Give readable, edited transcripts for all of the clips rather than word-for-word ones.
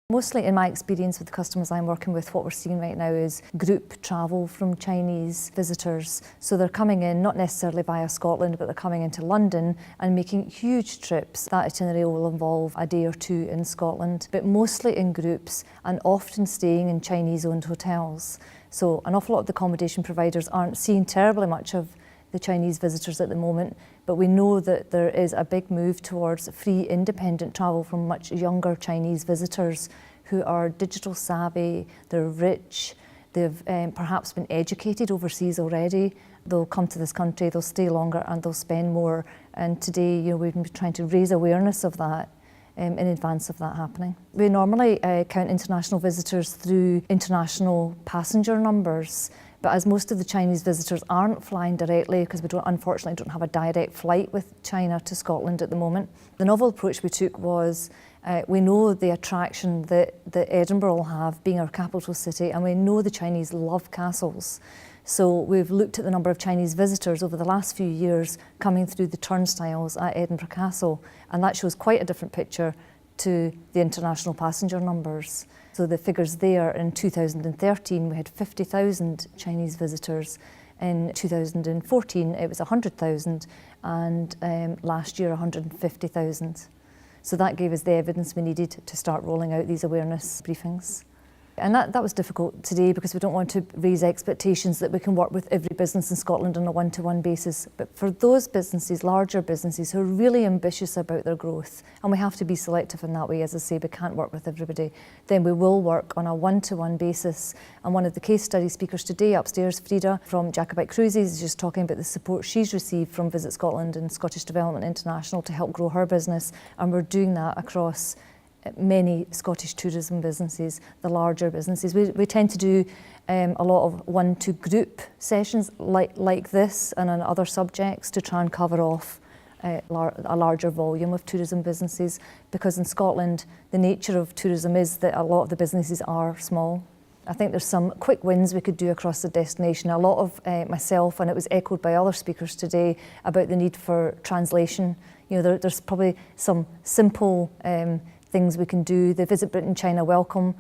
Mostly in my experience with the customers I'm working with, what we're seeing right now is group travel from Chinese visitors. So they're coming in, not necessarily via Scotland, but they're coming into London and making huge trips. That itinerary will involve a day or two in Scotland, but mostly in groups and often staying in Chinese-owned hotels. So an awful lot of the accommodation providers aren't seeing terribly much of the Chinese visitors at the moment, but we know that there is a big move towards free independent travel from much younger Chinese visitors who are digital savvy, they're rich, they've perhaps been educated overseas already. They'll come to this country, they'll stay longer and they'll spend more. And today, we've been trying to raise awareness of that in advance of that happening. We normally count international visitors through international passenger numbers. But as most of the Chinese visitors aren't flying directly, because we unfortunately don't have a direct flight with China to Scotland at the moment, the novel approach we took was we know the attraction that Edinburgh will have, being our capital city, and we know the Chinese love castles. So we've looked at the number of Chinese visitors over the last few years coming through the turnstiles at Edinburgh Castle, and that shows quite a different picture to the international passenger numbers. So the figures there, in 2013 we had 50,000 Chinese visitors, in 2014 it was 100,000, and last year 150,000. So that gave us the evidence we needed to start rolling out these awareness briefings. And that was difficult today because we don't want to raise expectations that we can work with every business in Scotland on a one-to-one basis. But for those businesses, larger businesses who are really ambitious about their growth, and we have to be selective in that way, as I say, we can't work with everybody, then we will work on a one-to-one basis. And one of the case study speakers today upstairs, Frida from Jacobite Cruises, is just talking about the support she's received from Visit Scotland and Scottish Development International to help grow her business. And we're doing that across many Scottish tourism businesses, the larger businesses. We tend to do a lot of one-to-group sessions like this and on other subjects to try and cover off a larger volume of tourism businesses, because in Scotland the nature of tourism is that a lot of the businesses are small. I think there's some quick wins we could do across the destination. A lot of myself, and it was echoed by other speakers today, about the need for translation. There's probably some simple things we can do. The Visit Britain China Welcome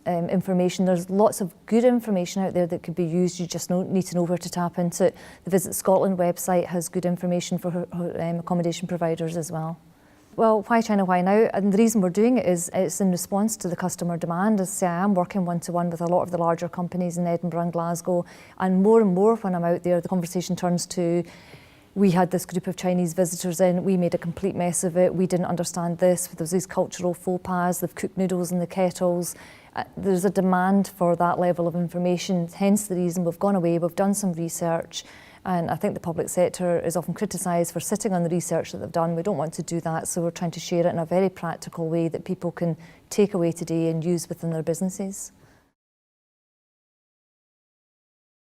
information. There's lots of good information out there that could be used. You just need to know where to tap into it. The Visit Scotland website has good information for accommodation providers as well. Well, why China, why now? And the reason we're doing it is it's in response to the customer demand. As I say, I am working one-to-one with a lot of the larger companies in Edinburgh and Glasgow, and more when I'm out there, the conversation turns to, we had this group of Chinese visitors in, we made a complete mess of it, we didn't understand this, there was these cultural faux pas, they've cooked noodles in the kettles. There's a demand for that level of information, hence the reason we've gone away, we've done some research, and I think the public sector is often criticised for sitting on the research that they've done. We don't want to do that, so we're trying to share it in a very practical way that people can take away today and use within their businesses.